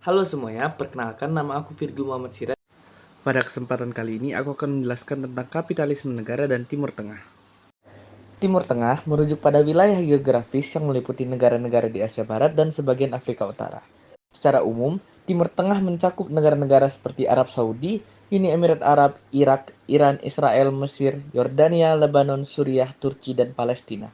Halo semuanya, perkenalkan nama aku Virgil Muhammad Sirait. Pada kesempatan kali ini aku akan menjelaskan tentang kapitalisme negara dan Timur Tengah. Timur Tengah merujuk pada wilayah geografis yang meliputi negara-negara di Asia Barat dan sebagian Afrika Utara. Secara umum, Timur Tengah mencakup negara-negara seperti Arab Saudi, Uni Emirat Arab, Irak, Iran, Israel, Mesir, Yordania, Lebanon, Suriah, Turki, dan Palestina.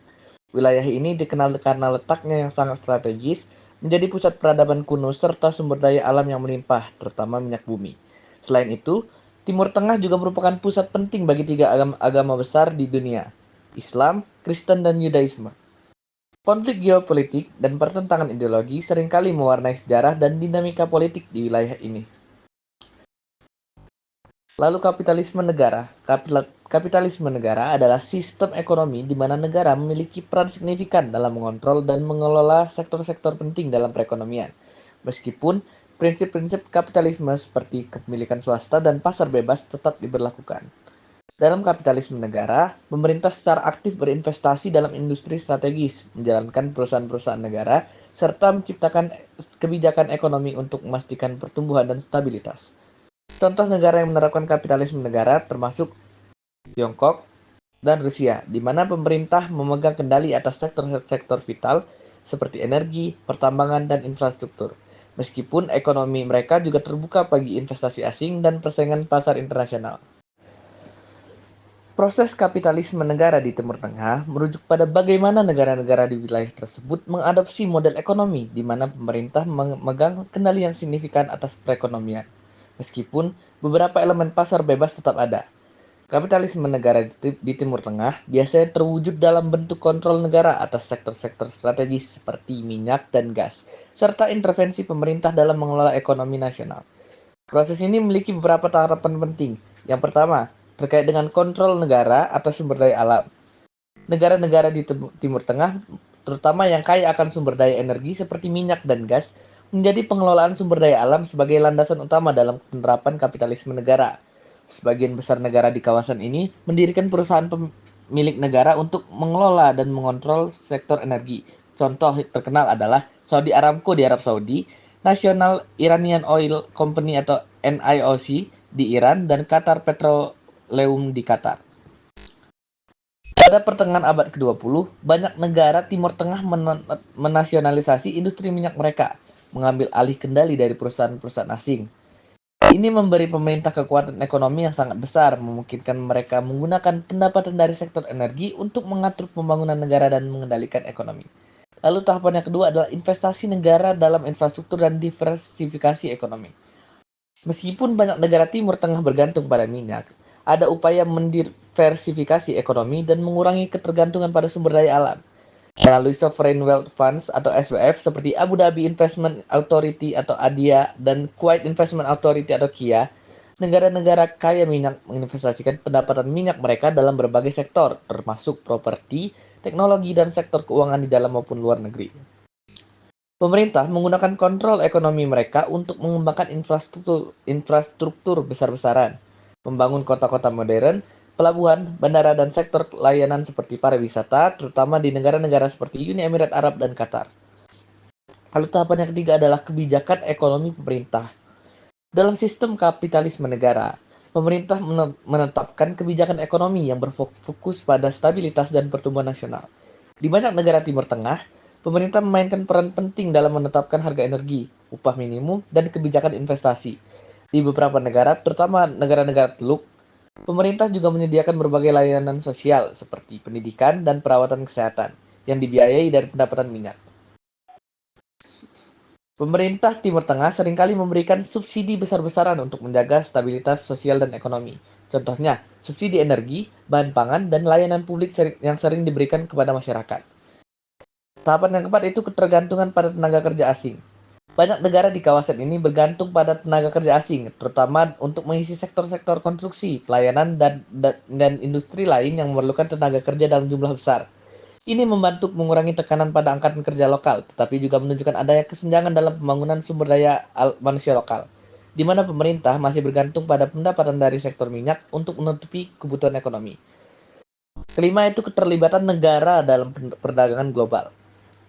Wilayah ini dikenal karena letaknya yang sangat strategis, menjadi pusat peradaban kuno serta sumber daya alam yang melimpah, terutama minyak bumi. Selain itu, Timur Tengah juga merupakan pusat penting bagi tiga agama besar di dunia, Islam, Kristen, dan Yudaisme. Konflik geopolitik dan pertentangan ideologi seringkali mewarnai sejarah dan dinamika politik di wilayah ini. Lalu kapitalisme negara. Kapitalisme negara adalah sistem ekonomi di mana negara memiliki peran signifikan dalam mengontrol dan mengelola sektor-sektor penting dalam perekonomian. Meskipun prinsip-prinsip kapitalisme seperti kepemilikan swasta dan pasar bebas tetap diberlakukan. Dalam kapitalisme negara, pemerintah secara aktif berinvestasi dalam industri strategis, menjalankan perusahaan-perusahaan negara, serta menciptakan kebijakan ekonomi untuk memastikan pertumbuhan dan stabilitas. Contoh negara yang menerapkan kapitalisme negara termasuk Tiongkok dan Rusia, di mana pemerintah memegang kendali atas sektor-sektor vital seperti energi, pertambangan, dan infrastruktur. Meskipun ekonomi mereka juga terbuka bagi investasi asing dan persaingan pasar internasional. Proses kapitalisme negara di Timur Tengah merujuk pada bagaimana negara-negara di wilayah tersebut mengadopsi model ekonomi di mana pemerintah memegang kendali yang signifikan atas perekonomian. Meskipun beberapa elemen pasar bebas tetap ada. Kapitalisme negara di Timur Tengah biasanya terwujud dalam bentuk kontrol negara atas sektor-sektor strategis seperti minyak dan gas, serta intervensi pemerintah dalam mengelola ekonomi nasional. Proses ini memiliki beberapa tahapan penting. Yang pertama, terkait dengan kontrol negara atas sumber daya alam. Negara-negara di Timur Tengah, terutama yang kaya akan sumber daya energi seperti minyak dan gas, menjadi pengelolaan sumber daya alam sebagai landasan utama dalam penerapan kapitalisme negara. Sebagian besar negara di kawasan ini mendirikan perusahaan milik negara untuk mengelola dan mengontrol sektor energi. Contoh terkenal adalah Saudi Aramco di Arab Saudi, National Iranian Oil Company atau NIOC di Iran, dan Qatar Petroleum di Qatar. Pada pertengahan abad ke-20, banyak negara Timur Tengah menasionalisasi industri minyak mereka, mengambil alih kendali dari perusahaan-perusahaan asing. Ini memberi pemerintah kekuatan ekonomi yang sangat besar, memungkinkan mereka menggunakan pendapatan dari sektor energi untuk mengatur pembangunan negara dan mengendalikan ekonomi. Lalu tahapan yang kedua adalah investasi negara dalam infrastruktur dan diversifikasi ekonomi. Meskipun banyak negara Timur Tengah bergantung pada minyak, ada upaya mendiversifikasi ekonomi dan mengurangi ketergantungan pada sumber daya alam. Melalui Sovereign Wealth Funds atau SWF seperti Abu Dhabi Investment Authority atau ADIA dan Kuwait Investment Authority atau KIA, negara-negara kaya minyak menginvestasikan pendapatan minyak mereka dalam berbagai sektor, termasuk properti, teknologi, dan sektor keuangan di dalam maupun luar negeri. Pemerintah menggunakan kontrol ekonomi mereka untuk mengembangkan infrastruktur besar-besaran, membangun kota-kota modern, pelabuhan, bandara, dan sektor layanan seperti pariwisata, terutama di negara-negara seperti Uni Emirat Arab dan Qatar. Lalu tahapan yang ketiga adalah kebijakan ekonomi pemerintah. Dalam sistem kapitalisme negara, pemerintah menetapkan kebijakan ekonomi yang berfokus pada stabilitas dan pertumbuhan nasional. Di banyak negara Timur Tengah, pemerintah memainkan peran penting dalam menetapkan harga energi, upah minimum, dan kebijakan investasi. Di beberapa negara, terutama negara-negara Teluk, pemerintah juga menyediakan berbagai layanan sosial seperti pendidikan dan perawatan kesehatan yang dibiayai dari pendapatan minyak. Pemerintah Timur Tengah seringkali memberikan subsidi besar-besaran untuk menjaga stabilitas sosial dan ekonomi. Contohnya, subsidi energi, bahan pangan, dan layanan publik yang sering diberikan kepada masyarakat. Tahapan yang keempat itu ketergantungan pada tenaga kerja asing. Banyak negara di kawasan ini bergantung pada tenaga kerja asing, terutama untuk mengisi sektor-sektor konstruksi, pelayanan, dan industri lain yang memerlukan tenaga kerja dalam jumlah besar. Ini membantu mengurangi tekanan pada angkatan kerja lokal, tetapi juga menunjukkan adanya kesenjangan dalam pembangunan sumber daya manusia lokal, di mana pemerintah masih bergantung pada pendapatan dari sektor minyak untuk menutupi kebutuhan ekonomi. Kelima itu keterlibatan negara dalam perdagangan global.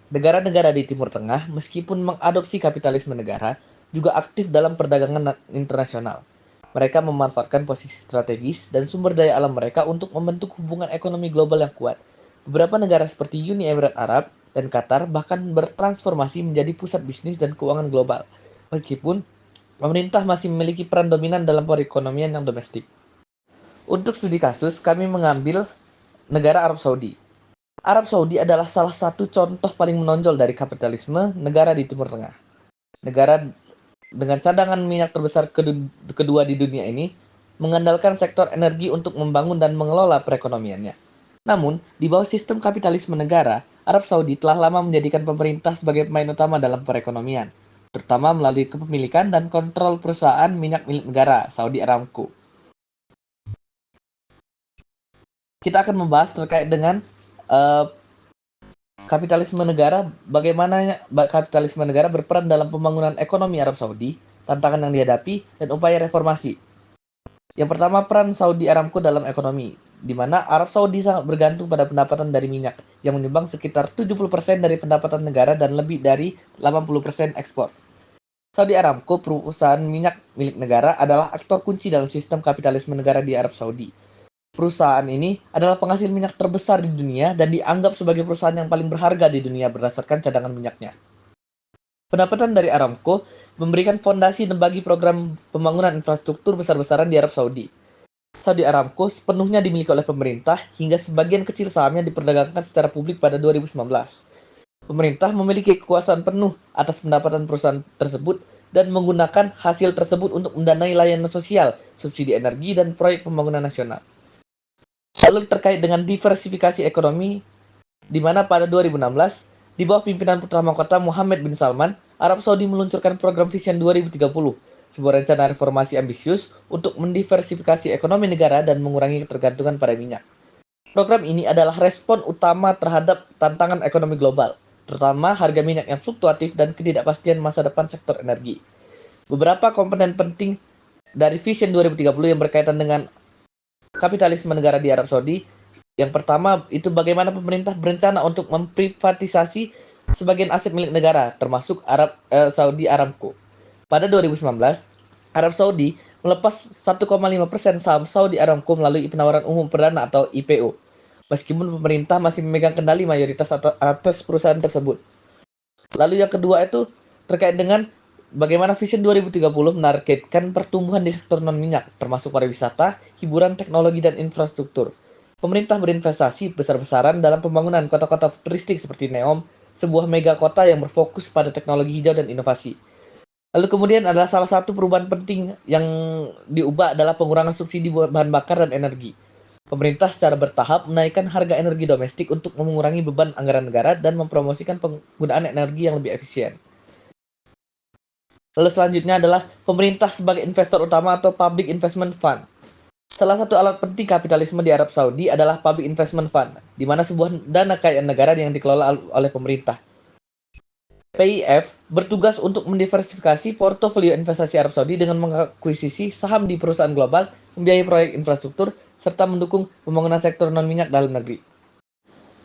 Negara-negara di Timur Tengah, meskipun mengadopsi kapitalisme negara, juga aktif dalam perdagangan internasional. Mereka memanfaatkan posisi strategis dan sumber daya alam mereka untuk membentuk hubungan ekonomi global yang kuat. Beberapa negara seperti Uni Emirat Arab dan Qatar bahkan bertransformasi menjadi pusat bisnis dan keuangan global, meskipun pemerintah masih memiliki peran dominan dalam perekonomian yang domestik. Untuk studi kasus, kami mengambil negara Arab Saudi. Arab Saudi adalah salah satu contoh paling menonjol dari kapitalisme negara di Timur Tengah. Negara dengan cadangan minyak terbesar kedua di dunia ini mengandalkan sektor energi untuk membangun dan mengelola perekonomiannya. Namun, di bawah sistem kapitalisme negara, Arab Saudi telah lama menjadikan pemerintah sebagai pemain utama dalam perekonomian, terutama melalui kepemilikan dan kontrol perusahaan minyak milik negara, Saudi Aramco. Kita akan membahas terkait dengan uh, kapitalisme negara, bagaimana kapitalisme negara berperan dalam pembangunan ekonomi Arab Saudi, tantangan yang dihadapi, dan upaya reformasi. Yang pertama, peran Saudi Aramco dalam ekonomi, di mana Arab Saudi sangat bergantung pada pendapatan dari minyak, yang menyumbang sekitar 70% dari pendapatan negara dan lebih dari 80% ekspor. Saudi Aramco, perusahaan minyak milik negara, adalah aktor kunci dalam sistem kapitalisme negara di Arab Saudi. Perusahaan ini adalah penghasil minyak terbesar di dunia dan dianggap sebagai perusahaan yang paling berharga di dunia berdasarkan cadangan minyaknya. Pendapatan dari Aramco memberikan fondasi bagi program pembangunan infrastruktur besar-besaran di Arab Saudi. Saudi Aramco sepenuhnya dimiliki oleh pemerintah hingga sebagian kecil sahamnya diperdagangkan secara publik pada 2019. Pemerintah memiliki kekuasaan penuh atas pendapatan perusahaan tersebut dan menggunakan hasil tersebut untuk mendanai layanan sosial, subsidi energi, dan proyek pembangunan nasional. Lalu terkait dengan diversifikasi ekonomi, di mana pada 2016, di bawah pimpinan putra mahkota Muhammad bin Salman, Arab Saudi meluncurkan program Vision 2030, sebuah rencana reformasi ambisius untuk mendiversifikasi ekonomi negara dan mengurangi ketergantungan pada minyak. Program ini adalah respon utama terhadap tantangan ekonomi global, terutama harga minyak yang fluktuatif dan ketidakpastian masa depan sektor energi. Beberapa komponen penting dari Vision 2030 yang berkaitan dengan kapitalisme negara di Arab Saudi. Yang pertama, itu bagaimana pemerintah berencana untuk memprivatisasi sebagian aset milik negara, termasuk Saudi Aramco. Pada 2019, Arab Saudi melepas 1,5% saham Saudi Aramco melalui penawaran umum perdana atau IPO, meskipun pemerintah masih memegang kendali mayoritas atas perusahaan tersebut. Lalu yang kedua itu terkait dengan bagaimana Vision 2030 menargetkan pertumbuhan di sektor non-minyak, termasuk pariwisata, hiburan, teknologi, dan infrastruktur. Pemerintah berinvestasi besar-besaran dalam pembangunan kota-kota futuristik seperti Neom, sebuah mega kota yang berfokus pada teknologi hijau dan inovasi. Lalu kemudian adalah salah satu perubahan penting yang diubah adalah pengurangan subsidi bahan bakar dan energi. Pemerintah secara bertahap menaikkan harga energi domestik untuk mengurangi beban anggaran negara dan mempromosikan penggunaan energi yang lebih efisien. Lalu selanjutnya adalah pemerintah sebagai investor utama atau Public Investment Fund. Salah satu alat penting kapitalisme di Arab Saudi adalah Public Investment Fund, di mana sebuah dana kekayaan negara yang dikelola oleh pemerintah. PIF bertugas untuk mendiversifikasi portofolio investasi Arab Saudi dengan mengakuisisi saham di perusahaan global, membiayai proyek infrastruktur, serta mendukung pembangunan sektor non-minyak dalam negeri.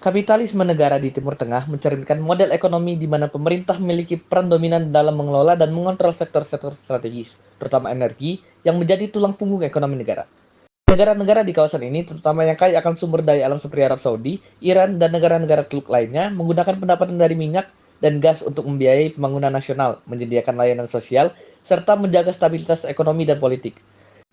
Kapitalisme negara di Timur Tengah mencerminkan model ekonomi di mana pemerintah memiliki peran dominan dalam mengelola dan mengontrol sektor-sektor strategis, terutama energi, yang menjadi tulang punggung ekonomi negara. Negara-negara di kawasan ini, terutama yang kaya akan sumber daya alam seperti Arab Saudi, Iran, dan negara-negara Teluk lainnya, menggunakan pendapatan dari minyak dan gas untuk membiayai pembangunan nasional, menyediakan layanan sosial, serta menjaga stabilitas ekonomi dan politik.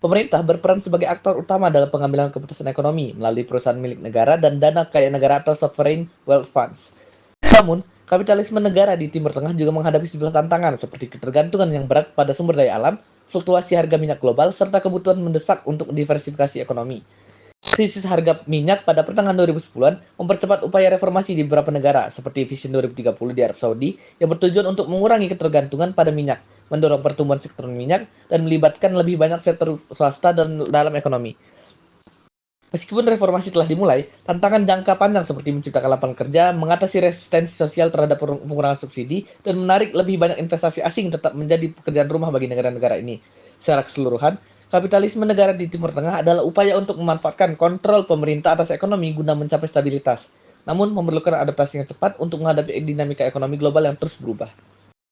Pemerintah berperan sebagai aktor utama dalam pengambilan keputusan ekonomi melalui perusahaan milik negara dan dana kekayaan negara atau sovereign wealth funds. Namun, kapitalisme negara di Timur Tengah juga menghadapi sejumlah tantangan seperti ketergantungan yang berat pada sumber daya alam, fluktuasi harga minyak global, serta kebutuhan mendesak untuk diversifikasi ekonomi. Krisis harga minyak pada pertengahan 2010-an mempercepat upaya reformasi di beberapa negara, seperti Vision 2030 di Arab Saudi, yang bertujuan untuk mengurangi ketergantungan pada minyak, mendorong pertumbuhan sektor minyak, dan melibatkan lebih banyak sektor swasta dalam ekonomi. Meskipun reformasi telah dimulai, tantangan jangka panjang seperti menciptakan lapangan kerja, mengatasi resistensi sosial terhadap pengurangan subsidi, dan menarik lebih banyak investasi asing tetap menjadi pekerjaan rumah bagi negara-negara ini. Secara keseluruhan, kapitalisme negara di Timur Tengah adalah upaya untuk memanfaatkan kontrol pemerintah atas ekonomi guna mencapai stabilitas, namun memerlukan adaptasi yang cepat untuk menghadapi dinamika ekonomi global yang terus berubah.